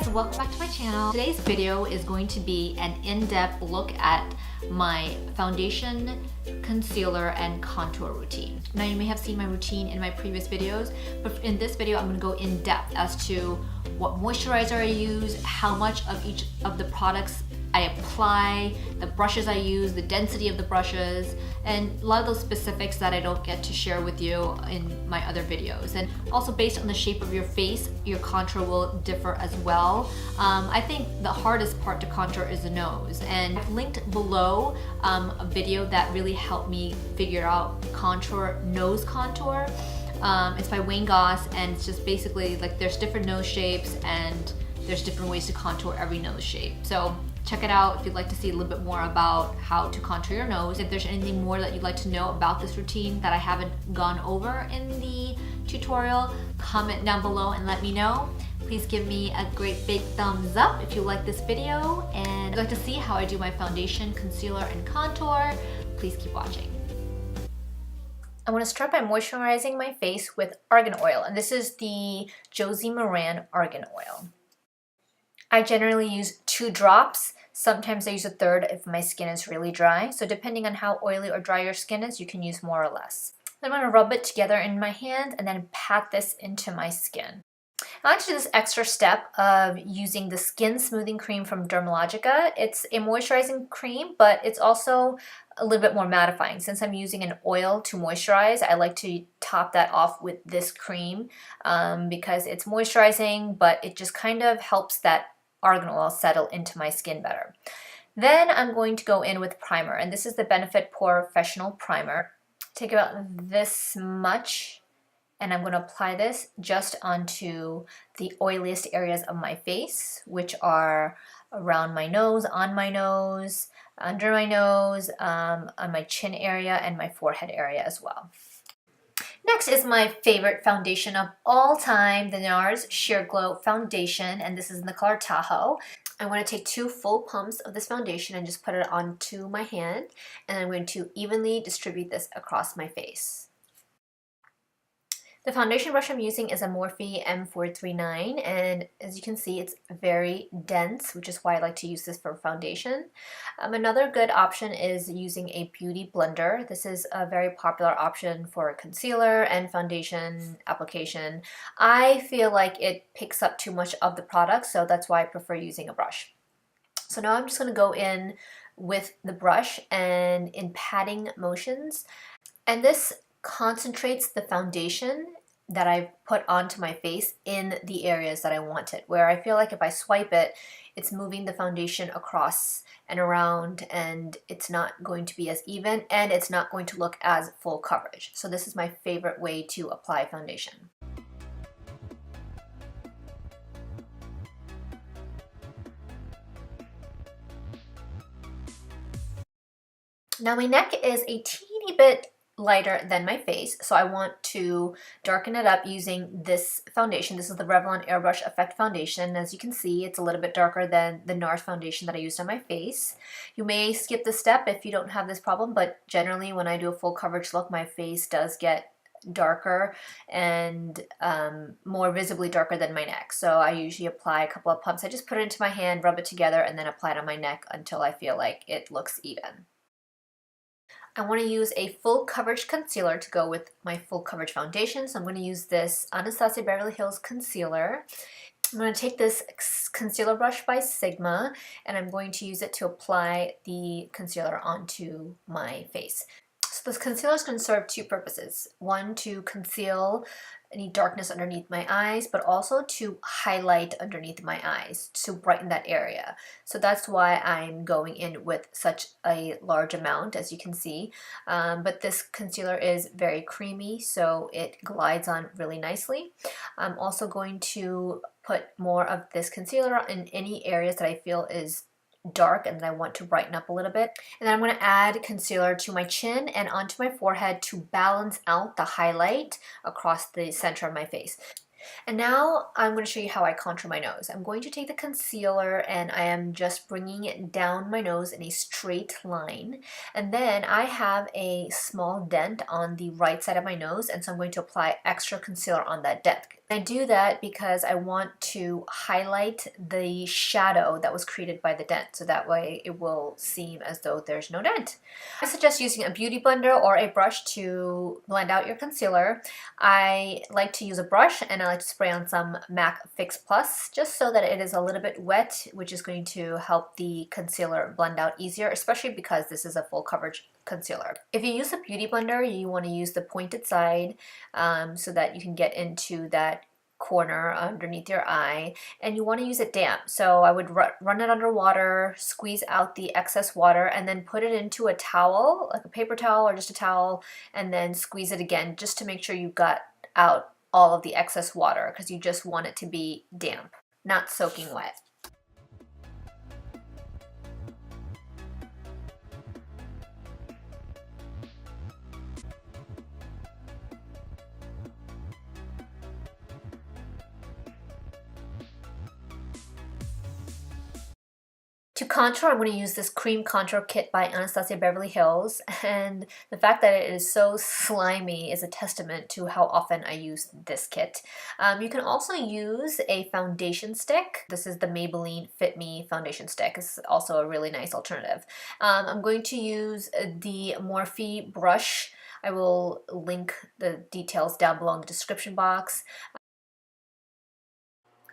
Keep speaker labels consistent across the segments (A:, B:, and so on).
A: guys, welcome back to my channel. Today's video is going to be an in-depth look at my foundation, concealer, and contour routine. Now you may have seen my routine in my previous videos, but in this video I'm going to go in depth as to what moisturizer I use, how much of each of the products I apply, the brushes I use, the density of the brushes, and a lot of those specifics that I don't get to share with you in my other videos. And also based on the shape of your face, your contour will differ as well. I think the hardest part to contour is the nose, and I've linked below a video that really helped me figure out nose contour. It's by Wayne Goss, and it's just basically like there's different nose shapes and there's different ways to contour every nose shape. So check it out if you'd like to see a little bit more about how to contour your nose. If there's anything more that you'd like to know about this routine that I haven't gone over in the tutorial, comment down below and let me know. Please give me a great big thumbs up if you like this video, and if you'd like to see how I do my foundation, concealer, and contour, please keep watching. I want to start by moisturizing my face with argan oil, and this is the Josie Maran argan oil. I generally use 2 drops. Sometimes I use a third if my skin is really dry. So depending on how oily or dry your skin is, you can use more or less. I'm going to rub it together in my hand and then pat this into my skin. I like to do this extra step of using the skin smoothing cream from Dermalogica. It's a moisturizing cream, but it's also a little bit more mattifying. Since I'm using an oil to moisturize, I like to top that off with this cream because it's moisturizing, but it just kind of helps that argan oil settle into my skin better. Then I'm going to go in with primer, and this is the Benefit Professional Primer. Take about this much, and I'm going to apply this just onto the oiliest areas of my face, which are around my nose, on my nose, under my nose, on my chin area, and my forehead area as well. Next is my favorite foundation of all time, the NARS Sheer Glow Foundation, and this is in the color Tahoe. I want to take 2 full pumps of this foundation and just put it onto my hand, and I'm going to evenly distribute this across my face. The foundation brush I'm using is a Morphe M439, and as you can see, it's very dense, which is why I like to use this for foundation. Another good option is using a beauty blender. This is a very popular option for concealer and foundation application. I feel like it picks up too much of the product, so that's why I prefer using a brush. So now I'm just going to go in with the brush and in patting motions, and this concentrates the foundation that I put onto my face in the areas that I want it, where I feel like if I swipe it, it's moving the foundation across and around, and it's not going to be as even, and it's not going to look as full coverage. So this is my favorite way to apply foundation. Now my neck is a teeny bit lighter than my face, so I want to darken it up using this foundation. This is the Revlon Airbrush Effect Foundation. As you can see, it's a little bit darker than the NARS foundation that I used on my face. You may skip this step if you don't have this problem, but generally when I do a full coverage look, my face does get darker and more visibly darker than my neck. So I usually apply a couple of pumps. I just put it into my hand, rub it together, and then apply it on my neck until I feel like it looks even. I want to use a full coverage concealer to go with my full coverage foundation. So I'm going to use this Anastasia Beverly Hills concealer. I'm going to take this concealer brush by Sigma, and I'm going to use it to apply the concealer onto my face. So this concealer is going to serve 2 purposes. One, to conceal any darkness underneath my eyes, but also to highlight underneath my eyes, to brighten that area. So that's why I'm going in with such a large amount, as you can see. But this concealer is very creamy, so it glides on really nicely. I'm also going to put more of this concealer in any areas that I feel is dark and that I want to brighten up a little bit. And then I'm going to add concealer to my chin and onto my forehead to balance out the highlight across the center of my face. And now I'm going to show you how I contour my nose. I'm going to take the concealer and I am just bringing it down my nose in a straight line. And then I have a small dent on the right side of my nose, and so I'm going to apply extra concealer on that dent. I do that because I want to highlight the shadow that was created by the dent, so that way it will seem as though there's no dent. I suggest using a beauty blender or a brush to blend out your concealer. I like to use a brush and I like to spray on some MAC Fix Plus just so that it is a little bit wet, which is going to help the concealer blend out easier, especially because this is a full coverage concealer. If you use a beauty blender, you want to use the pointed side so that you can get into that corner underneath your eye, and you want to use it damp. So I would run it under water, squeeze out the excess water, and then put it into a towel, like a paper towel or just a towel, and then squeeze it again just to make sure you got out all of the excess water, because you just want it to be damp, not soaking wet. To contour, I'm going to use this cream contour kit by Anastasia Beverly Hills, and the fact that it is so slimy is a testament to how often I use this kit. You can also use a foundation stick. This is the Maybelline Fit Me foundation stick. It's also a really nice alternative. I'm going to use the Morphe brush. I will link the details down below in the description box.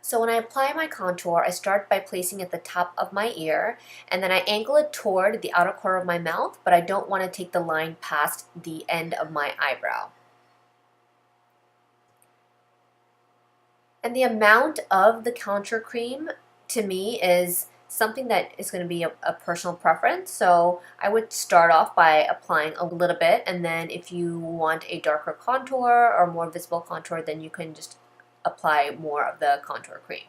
A: So when I apply my contour, I start by placing it at the top of my ear, and then I angle it toward the outer corner of my mouth, but I don't want to take the line past the end of my eyebrow. And the amount of the contour cream, to me, is something that is going to be a personal preference. So I would start off by applying a little bit, and then if you want a darker contour or more visible contour, then you can just apply more of the contour cream.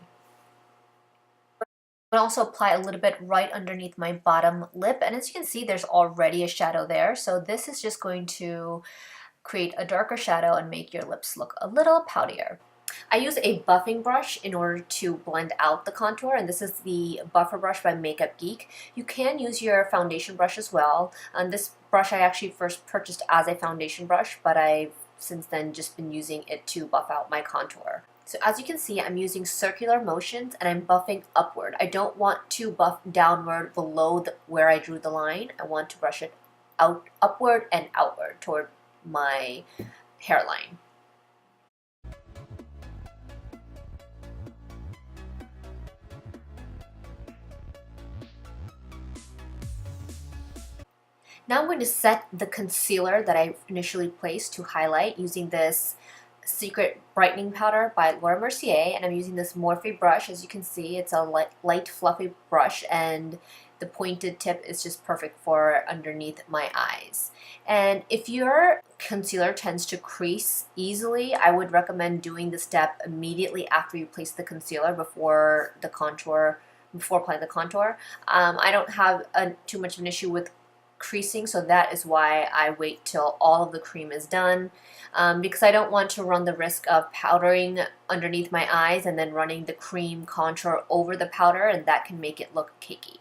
A: I also apply a little bit right underneath my bottom lip, and as you can see, there's already a shadow there, so this is just going to create a darker shadow and make your lips look a little poutier. I use a buffing brush in order to blend out the contour, and this is the Buffer Brush by Makeup Geek. You can use your foundation brush as well. This brush I actually first purchased as a foundation brush, but I've since then just been using it to buff out my contour. So as you can see, I'm using circular motions and I'm buffing upward. I don't want to buff downward below where I drew the line. I want to brush it out, upward and outward toward my hairline. Now I'm going to set the concealer that I initially placed to highlight using this Secret Brightening Powder by Laura Mercier, and I'm using this Morphe brush. As you can see, it's a light fluffy brush, and the pointed tip is just perfect for underneath my eyes. And if your concealer tends to crease easily, I would recommend doing the step immediately after you place the concealer before applying the contour. I don't have too much of an issue with creasing, so that is why I wait till all of the cream is done, because I don't want to run the risk of powdering underneath my eyes and then running the cream contour over the powder, and that can make it look cakey.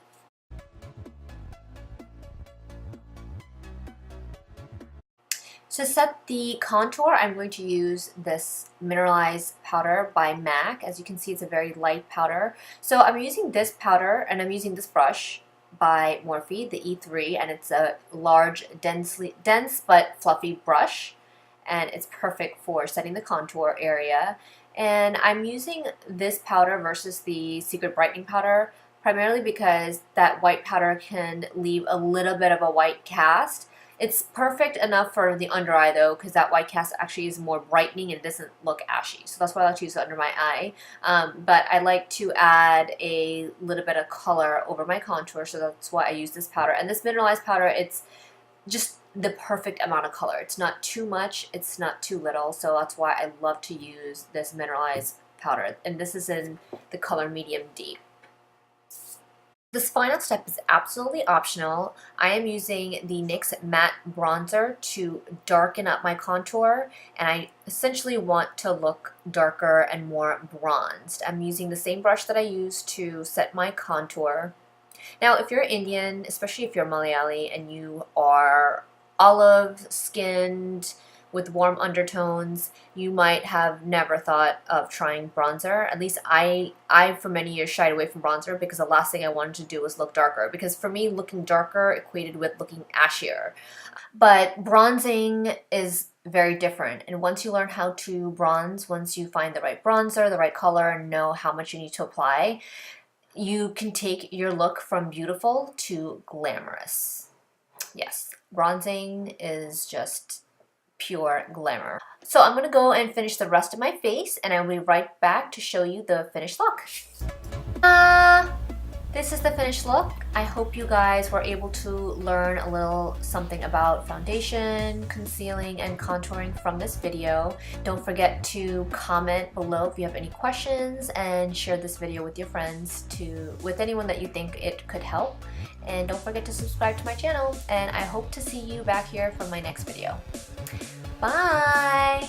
A: To set the contour, I'm going to use this mineralized powder by MAC. As you can see, it's a very light powder. So I'm using this powder and I'm using this brush by Morphe, the E3, and it's a large, dense but fluffy brush, and it's perfect for setting the contour area. And I'm using this powder versus the Secret Brightening Powder primarily because that white powder can leave a little bit of a white cast. It's perfect enough for the under eye though, because that white cast actually is more brightening and it doesn't look ashy. So that's why I like to use it under my eye. But I like to add a little bit of color over my contour, so that's why I use this powder. And this mineralized powder, it's just the perfect amount of color. It's not too much, it's not too little, so that's why I love to use this mineralized powder. And this is in the color medium deep. This final step is absolutely optional. I am using the NYX Matte Bronzer to darken up my contour, and I essentially want to look darker and more bronzed. I'm using the same brush that I used to set my contour. Now, if you're Indian, especially if you're Malayali and you are olive-skinned with warm undertones, you might have never thought of trying bronzer. At least I for many years shied away from bronzer because the last thing I wanted to do was look darker, because for me looking darker equated with looking ashier. But bronzing is very different, and once you learn how to bronze, once you find the right bronzer, the right color, and know how much you need to apply, you can take your look from beautiful to glamorous. Yes, bronzing is just pure glamour. So I'm gonna go and finish the rest of my face, and I'll be right back to show you the finished look. This is the finished look. I hope you guys were able to learn a little something about foundation, concealing, and contouring from this video. Don't forget to comment below if you have any questions, and share this video with your friends, with anyone that you think it could help. And don't forget to subscribe to my channel, and I hope to see you back here for my next video. Bye!